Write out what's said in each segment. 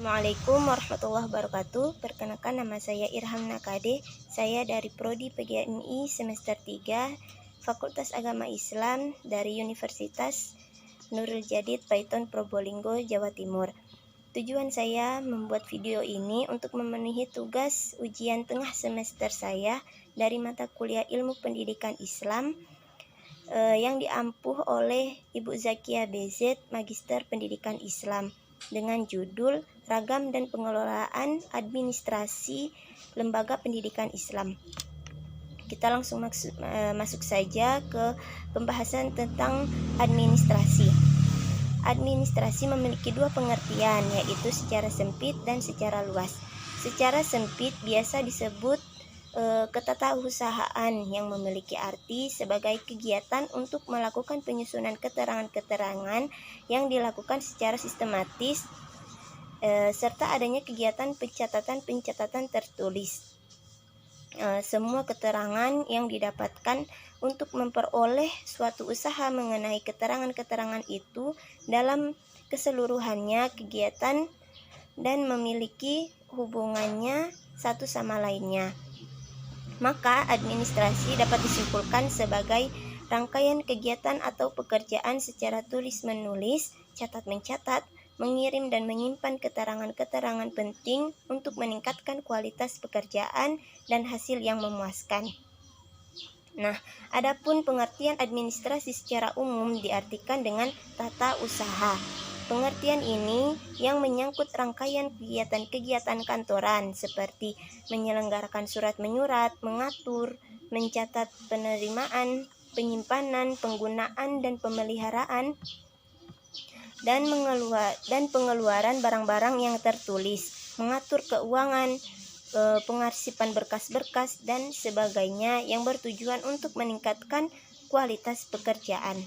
Assalamualaikum warahmatullahi wabarakatuh. Perkenalkan, nama saya Irham Nakade. Saya dari Prodi PGMI semester 3 Fakultas Agama Islam dari Universitas Nurul Jadid Paiton Probolinggo, Jawa Timur. Tujuan saya membuat video ini untuk memenuhi tugas ujian tengah semester saya dari mata kuliah Ilmu Pendidikan Islam yang diampuh oleh Ibu Zakia BZ, Magister Pendidikan Islam, dengan judul Ragam dan Pengelolaan Administrasi Lembaga Pendidikan Islam. Kita langsung masuk saja ke pembahasan tentang administrasi. Administrasi memiliki dua pengertian, yaitu secara sempit dan secara luas. Secara sempit biasa disebut ketatausahaan yang memiliki arti sebagai kegiatan untuk melakukan penyusunan keterangan-keterangan yang dilakukan secara sistematis serta adanya kegiatan pencatatan tertulis. Semua keterangan yang didapatkan untuk memperoleh suatu usaha mengenai keterangan-keterangan itu dalam keseluruhannya kegiatan dan memiliki hubungannya satu sama lainnya. Maka administrasi dapat disimpulkan sebagai rangkaian kegiatan atau pekerjaan secara tulis-menulis, catat-mencatat, mengirim dan menyimpan keterangan-keterangan penting untuk meningkatkan kualitas pekerjaan dan hasil yang memuaskan. Nah, adapun pengertian administrasi secara umum diartikan dengan tata usaha. Pengertian ini yang menyangkut rangkaian kegiatan-kegiatan kantoran seperti menyelenggarakan surat menyurat, mengatur, mencatat penerimaan, penyimpanan, penggunaan dan pemeliharaan dan pengeluaran barang-barang yang tertulis, mengatur keuangan, pengarsipan berkas-berkas dan sebagainya yang bertujuan untuk meningkatkan kualitas pekerjaan.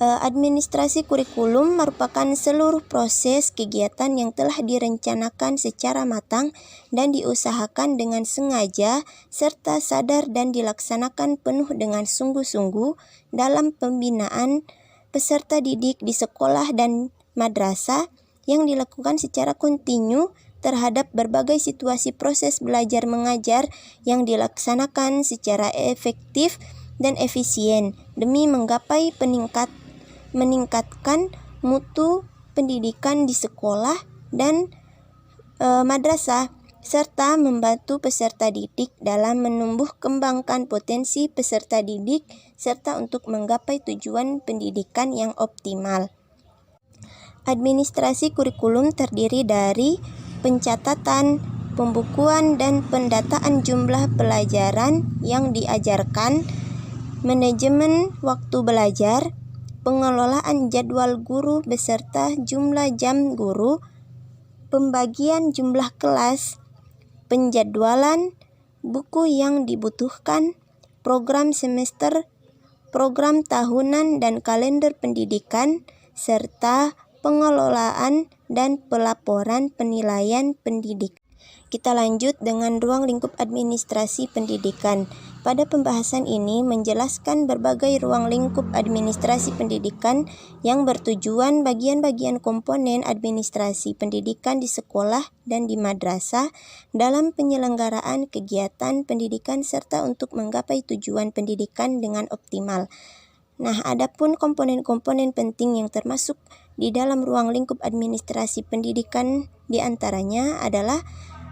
Administrasi kurikulum merupakan seluruh proses kegiatan yang telah direncanakan secara matang dan diusahakan dengan sengaja serta sadar dan dilaksanakan penuh dengan sungguh-sungguh dalam pembinaan peserta didik di sekolah dan madrasah yang dilakukan secara kontinu terhadap berbagai situasi proses belajar mengajar yang dilaksanakan secara efektif dan efisien demi menggapai meningkatkan mutu pendidikan di sekolah dan madrasah serta membantu peserta didik dalam menumbuh kembangkan potensi peserta didik serta untuk menggapai tujuan pendidikan yang optimal. Administrasi kurikulum terdiri dari pencatatan, pembukuan dan pendataan jumlah pelajaran yang diajarkan, manajemen waktu belajar, pengelolaan jadwal guru beserta jumlah jam guru, pembagian jumlah kelas, penjadwalan, buku yang dibutuhkan, program semester, program tahunan dan kalender pendidikan, serta pengelolaan dan pelaporan penilaian pendidik. Kita lanjut dengan ruang lingkup administrasi pendidikan. Pada pembahasan ini menjelaskan berbagai ruang lingkup administrasi pendidikan yang bertujuan bagian-bagian komponen administrasi pendidikan di sekolah dan di madrasah dalam penyelenggaraan kegiatan pendidikan serta untuk menggapai tujuan pendidikan dengan optimal. Nah, adapun komponen-komponen penting yang termasuk di dalam ruang lingkup administrasi pendidikan diantaranya adalah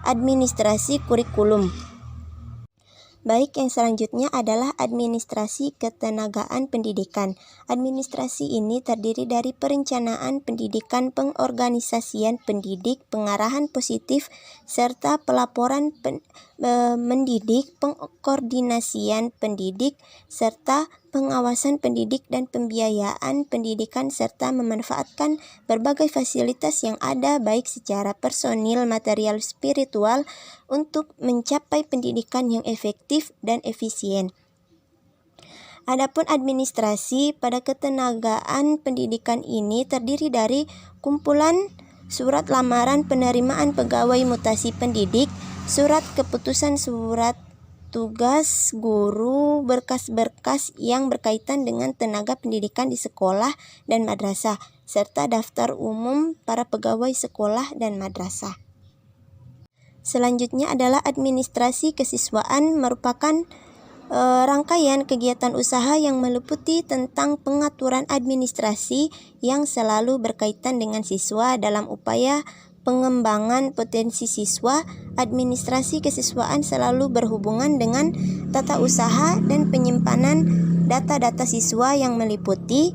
administrasi kurikulum. Baik, yang selanjutnya adalah administrasi ketenagaan pendidikan. Administrasi ini terdiri dari perencanaan pendidikan, pengorganisasian pendidik, pengarahan positif, serta pelaporan mendidik, pengkoordinasian pendidik, serta pengawasan pendidik dan pembiayaan pendidikan serta memanfaatkan berbagai fasilitas yang ada baik secara personil, material, spiritual untuk mencapai pendidikan yang efektif dan efisien. Adapun administrasi pada ketenagaan pendidikan ini terdiri dari kumpulan surat lamaran penerimaan pegawai mutasi pendidik, surat keputusan surat tugas guru, berkas-berkas yang berkaitan dengan tenaga pendidikan di sekolah dan madrasah, serta daftar umum para pegawai sekolah dan madrasah. Selanjutnya adalah administrasi kesiswaan, merupakan rangkaian kegiatan usaha yang meliputi tentang pengaturan administrasi yang selalu berkaitan dengan siswa dalam upaya pengembangan potensi siswa. Administrasi kesiswaan selalu berhubungan dengan tata usaha dan penyimpanan data-data siswa yang meliputi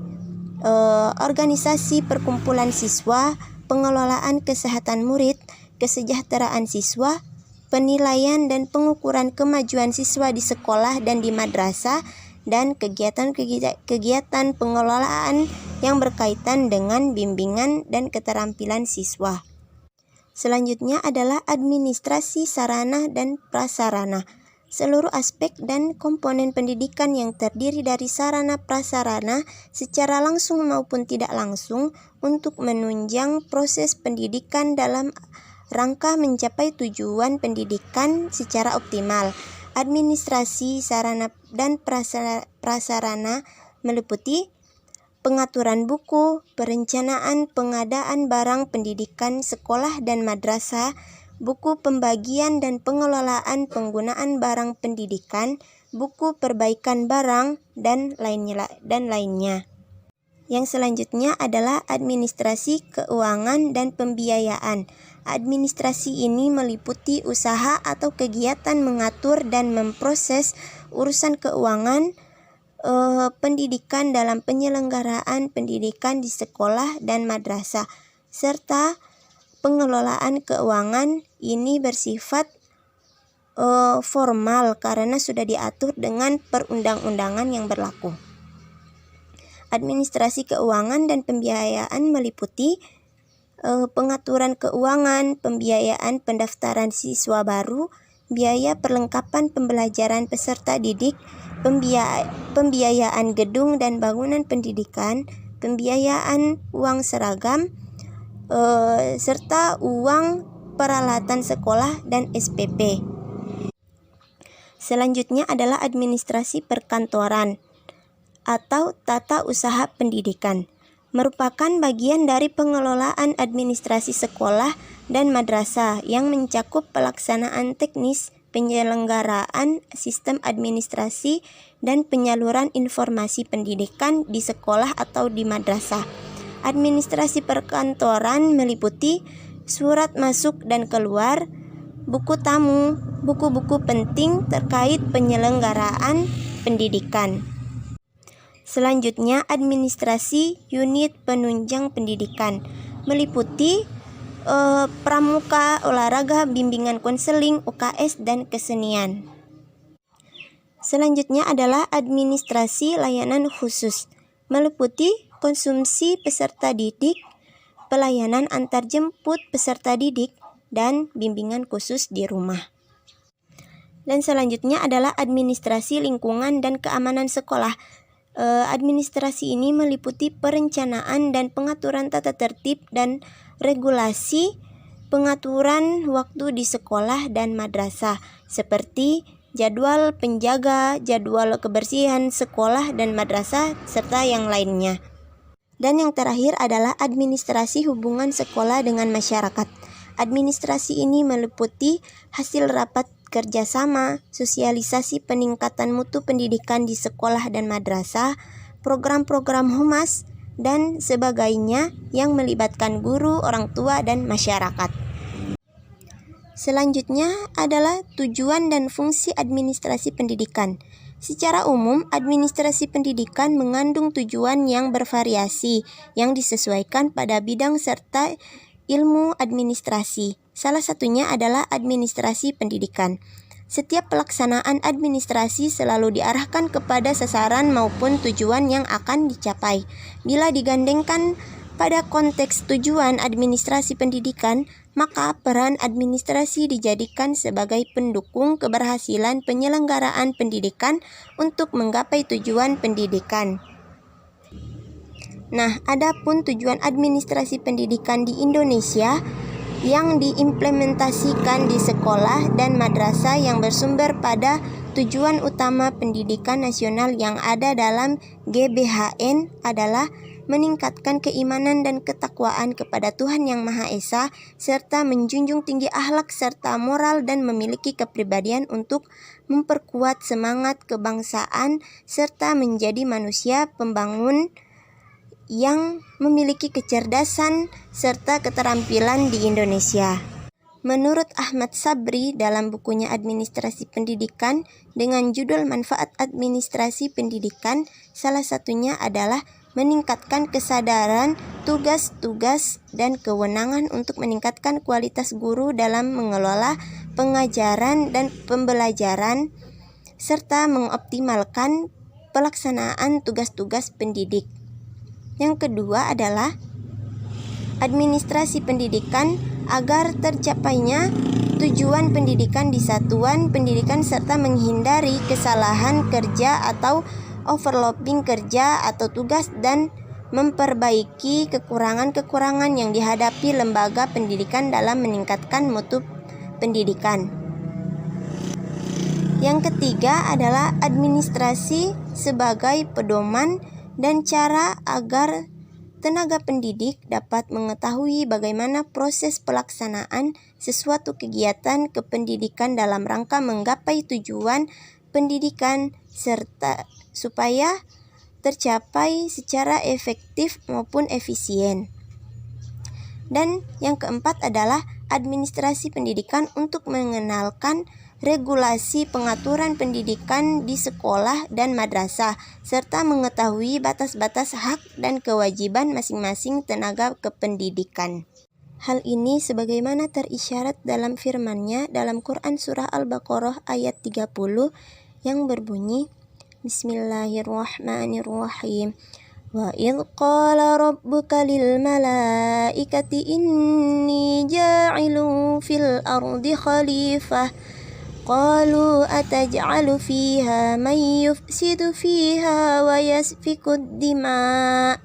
organisasi perkumpulan siswa, pengelolaan kesehatan murid, kesejahteraan siswa, penilaian dan pengukuran kemajuan siswa di sekolah dan di madrasah, dan kegiatan pengelolaan yang berkaitan dengan bimbingan dan keterampilan siswa. Selanjutnya adalah administrasi sarana dan prasarana. Seluruh aspek dan komponen pendidikan yang terdiri dari sarana prasarana secara langsung maupun tidak langsung untuk menunjang proses pendidikan dalam rangka mencapai tujuan pendidikan secara optimal. Administrasi sarana dan prasarana meliputi pengaturan buku, perencanaan pengadaan barang pendidikan sekolah dan madrasah, buku pembagian dan pengelolaan penggunaan barang pendidikan, buku perbaikan barang, dan lainnya. Yang selanjutnya adalah administrasi keuangan dan pembiayaan. Administrasi ini meliputi usaha atau kegiatan mengatur dan memproses urusan keuangan pendidikan dalam penyelenggaraan pendidikan di sekolah dan madrasah, serta pengelolaan keuangan ini bersifat formal karena sudah diatur dengan perundang-undangan yang berlaku. Administrasi keuangan dan pembiayaan meliputi pengaturan keuangan, pembiayaan pendaftaran siswa baru, biaya perlengkapan pembelajaran peserta didik, pembiayaan gedung dan bangunan pendidikan, pembiayaan uang seragam, serta uang peralatan sekolah dan SPP. Selanjutnya adalah administrasi perkantoran atau tata usaha pendidikan, merupakan bagian dari pengelolaan administrasi sekolah dan madrasah yang mencakup pelaksanaan teknis, penyelenggaraan sistem administrasi, dan penyaluran informasi pendidikan di sekolah atau di madrasah. Administrasi perkantoran meliputi surat masuk dan keluar, buku tamu, buku-buku penting terkait penyelenggaraan pendidikan. Selanjutnya, administrasi unit penunjang pendidikan meliputi pramuka, olahraga, bimbingan konseling, UKS, dan kesenian. Selanjutnya adalah administrasi layanan khusus, meliputi konsumsi peserta didik, pelayanan antarjemput peserta didik, dan bimbingan khusus di rumah. Dan selanjutnya adalah administrasi lingkungan dan keamanan sekolah. Administrasi ini meliputi perencanaan dan pengaturan tata tertib dan regulasi pengaturan waktu di sekolah dan madrasah, seperti jadwal penjaga, jadwal kebersihan sekolah dan madrasah, serta yang lainnya. Dan yang terakhir adalah administrasi hubungan sekolah dengan masyarakat. Administrasi ini meliputi hasil rapat kerjasama, sosialisasi peningkatan mutu pendidikan di sekolah dan madrasah, program-program humas, dan sebagainya yang melibatkan guru, orang tua, dan masyarakat. Selanjutnya adalah tujuan dan fungsi administrasi pendidikan. Secara umum, administrasi pendidikan mengandung tujuan yang bervariasi yang disesuaikan pada bidang serta ilmu administrasi. Salah satunya adalah administrasi pendidikan. Setiap pelaksanaan administrasi selalu diarahkan kepada sasaran maupun tujuan yang akan dicapai. Bila digandengkan pada konteks tujuan administrasi pendidikan, maka peran administrasi dijadikan sebagai pendukung keberhasilan penyelenggaraan pendidikan untuk menggapai tujuan pendidikan. Nah, adapun tujuan administrasi pendidikan di Indonesia yang diimplementasikan di sekolah dan madrasah yang bersumber pada tujuan utama pendidikan nasional yang ada dalam GBHN adalah meningkatkan keimanan dan ketakwaan kepada Tuhan Yang Maha Esa, serta menjunjung tinggi akhlak serta moral dan memiliki kepribadian untuk memperkuat semangat kebangsaan serta menjadi manusia pembangun yang memiliki kecerdasan serta keterampilan di Indonesia. Menurut Ahmad Sabri dalam bukunya Administrasi Pendidikan dengan judul Manfaat Administrasi Pendidikan, salah satunya adalah meningkatkan kesadaran, tugas-tugas, dan kewenangan untuk meningkatkan kualitas guru dalam mengelola pengajaran dan pembelajaran, serta mengoptimalkan pelaksanaan tugas-tugas pendidik. Yang kedua adalah administrasi pendidikan agar tercapainya tujuan pendidikan di satuan pendidikan serta menghindari kesalahan kerja atau overlapping kerja atau tugas dan memperbaiki kekurangan-kekurangan yang dihadapi lembaga pendidikan dalam meningkatkan mutu pendidikan. Yang ketiga adalah administrasi sebagai pedoman dan cara agar tenaga pendidik dapat mengetahui bagaimana proses pelaksanaan sesuatu kegiatan kependidikan dalam rangka menggapai tujuan pendidikan serta supaya tercapai secara efektif maupun efisien. Dan yang keempat adalah administrasi pendidikan untuk mengenalkan regulasi pengaturan pendidikan di sekolah dan madrasah, serta mengetahui batas-batas hak dan kewajiban masing-masing tenaga kependidikan. Hal ini sebagaimana terisyarat dalam firman-Nya dalam Quran Surah Al-Baqarah ayat 30 yang berbunyi, Bismillahirrahmanirrahim. Wa idh qala rabbuka lil malaikati inni ja'ilun fil ardi khalifah qalu ataj'alu fiha man yufsidu fiha wa yasfikud dima'a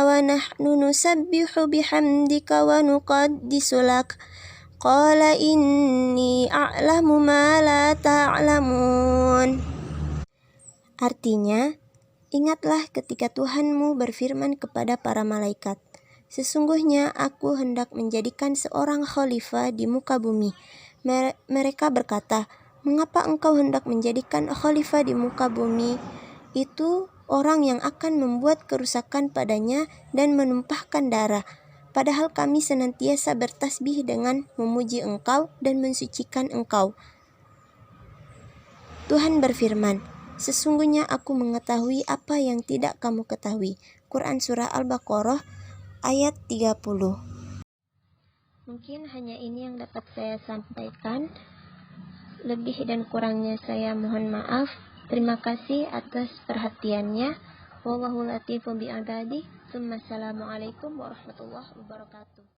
wa nahnu nusabbihu bihamdika wa nuqaddisu lak qala inni a'lamu ma la ta'lamun. Artinya, ingatlah ketika Tuhanmu berfirman kepada para malaikat, sesungguhnya aku hendak menjadikan seorang khalifah di muka bumi. Mereka berkata, mengapa engkau hendak menjadikan khalifah di muka bumi? Itu orang yang akan membuat kerusakan padanya dan menumpahkan darah. Padahal kami senantiasa bertasbih dengan memuji engkau dan mensucikan engkau. Tuhan berfirman, sesungguhnya aku mengetahui apa yang tidak kamu ketahui. Quran Surah Al-Baqarah ayat 30. Mungkin hanya ini yang dapat saya sampaikan. Lebih dan kurangnya saya mohon maaf. Terima kasih atas perhatiannya. Wallahu latifun bi'ibadihi. Assalamualaikum warahmatullahi wabarakatuh.